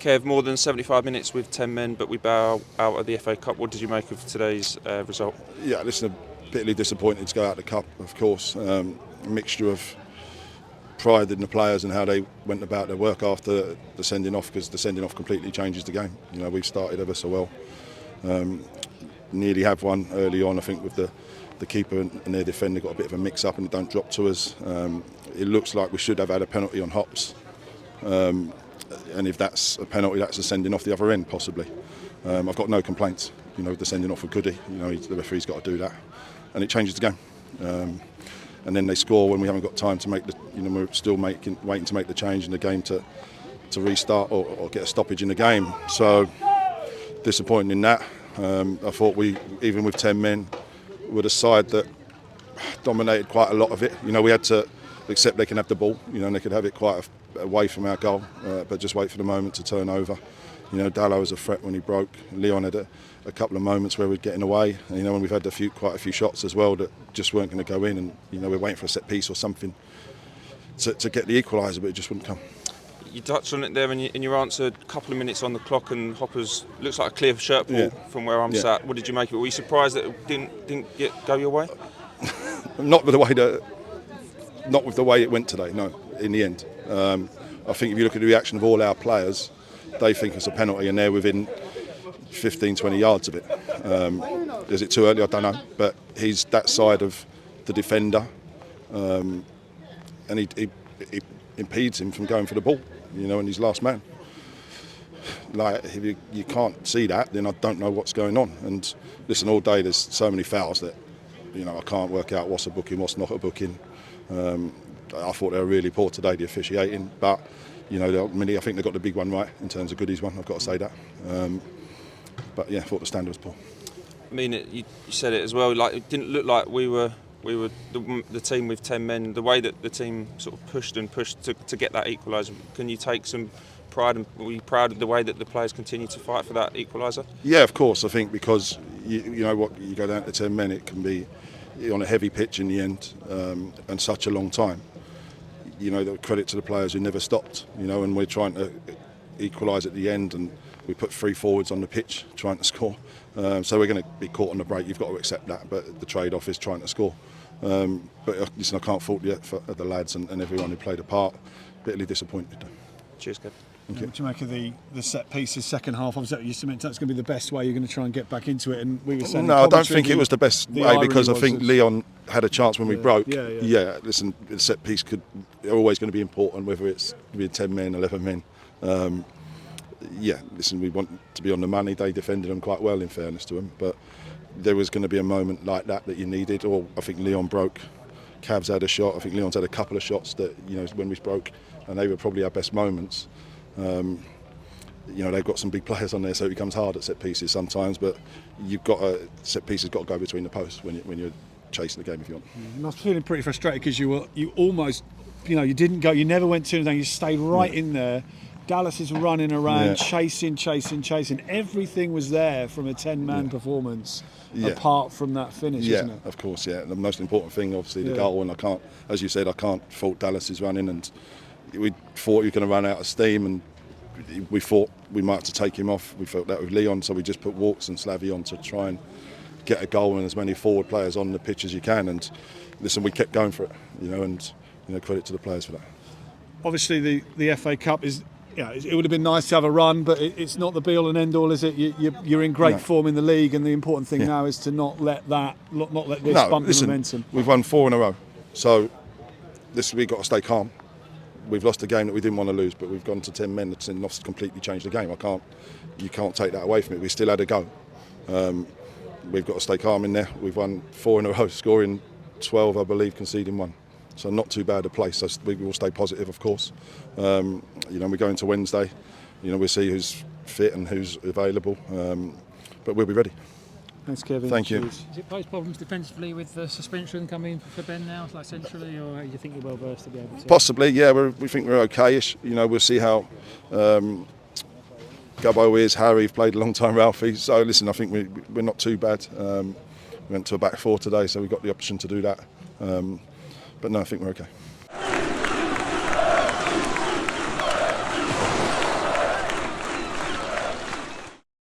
Kev, more than 75 minutes with 10 men, but we bow out of the FA Cup. What did you make of today's result? Yeah, listen, bitterly disappointed to go out of the Cup, of course. A mixture of pride in the players and how they went about their work after the sending off, because the sending off completely changes the game. You know, we've started ever so well. Nearly have one early on, I think, with the keeper and their defender got a bit of a mix up and it don't drop to us. It looks like we should have had a penalty on Hops. And if that's a penalty, that's a sending off the other end, possibly. I've got no complaints, you know, with the sending off of Goody. You know, the referee's got to do that, and it changes the game. And then they score when we haven't got time to make the. You know, we're still waiting to make the change in the game to restart or get a stoppage in the game. So disappointing in that. I thought we, even with 10 men, were the side that dominated quite a lot of it. You know, we had to accept they can have the ball. You know, and they could have it quite away from our goal, but just wait for the moment to turn over. You know, Dallo was a threat when he broke. Leon had a couple of moments where we're getting away. And, you know, and we've had quite a few shots as well that just weren't going to go in. And you know, we're waiting for a set piece or something to get the equaliser, but it just wouldn't come. You touched on it there in your answer. A couple of minutes on the clock, and Hoppers looks like a clear shirt ball from where I'm sat. What did you make of it? Were you surprised that it didn't go your way? Not with the way it went today. No, in the end. I think if you look at the reaction of all our players, they think it's a penalty and they're within 15, 20 yards of it. Is it too early? I don't know. But he's that side of the defender, and he impedes him from going for the ball, you know, and he's last man. Like, if you can't see that, then I don't know what's going on. And listen, all day there's so many fouls that, you know, I can't work out what's a booking, what's not a booking. I thought they were really poor today, the officiating, but you know, ultimately I think they got the big one right in terms of Goody's one. I've got to say that. But yeah, I thought the standard was poor. I mean, you said it as well. Like, it didn't look like we were the team with 10 men. The way that the team sort of pushed to get that equaliser. Can you take some pride, and were you proud of the way that the players continue to fight for that equaliser? Yeah, of course. I think because you know what, you go down to 10 men, it can be on a heavy pitch in the end, and such a long time. You know, the credit to the players who never stopped. You know, and we're trying to equalise at the end, and we put 3 forwards on the pitch trying to score. So we're going to be caught on the break. You've got to accept that. But the trade-off is trying to score. But listen, I can't fault the lads and everyone who played a part. Bitterly disappointed. Cheers, Kev. What do you make of the set pieces second half? Obviously, you meant that's going to be the best way. You're going to try and get back into it. And we were saying, no, I don't think it was the best way, because I think Leon had a chance when we broke. Yeah. Listen, the set piece are always going to be important, whether it's with 10 men, 11 men. Listen, we want to be on the money. They defended them quite well, in fairness to them. But there was going to be a moment like that you needed. Or I think Leon broke. Cavs had a shot. I think Leon's had a couple of shots that, you know, when we broke, and they were probably our best moments. You know, they've got some big players on there, so it becomes hard at set pieces sometimes. But set pieces got to go between the posts when you're chasing the game, if you want. You must be feeling pretty frustrated because you almost, you know, you didn't go. You never went to anything. You stayed right in there. Dallas is running around, chasing. Everything was there from a 10-man performance, apart from that finish, isn't it? Of course, yeah. The most important thing, obviously, the goal. And I can't, as you said, I can't fault Dallas's running. And we thought he was going to run out of steam, and we thought we might have to take him off. We felt that with Leon, so we just put Walks and Slavy on to try and get a goal and as many forward players on the pitch as you can. And listen, we kept going for it, you know, and you know, credit to the players for that. Obviously, the FA Cup is. Yeah, it would have been nice to have a run, but it's not the be-all and end-all, is it? You're in great form in the league, and the important thing now is to not let this bump the momentum. We've won 4 in a row, so we've got to stay calm. We've lost a game that we didn't want to lose, but we've gone to 10 men and lost, completely changed the game. You can't take that away from it. We still had a go. We've got to stay calm in there. We've won 4 in a row, scoring 12, I believe, conceding 1. So not too bad a place. So we will stay positive, of course. You know, we go into Wednesday. You know, we'll see who's fit and who's available. But we'll be ready. Thanks, Kevin. Thank you. Does it pose problems defensively with the suspension coming for Ben now, like centrally, or do you think you're well versed to be able to? Possibly, yeah. We think we're okay-ish. You know, we'll see how Gubbo is. Harry've played a long time, Ralphie. So listen, I think we're not too bad. We went to a back 4 today, so we got the option to do that. But no, I think we're okay.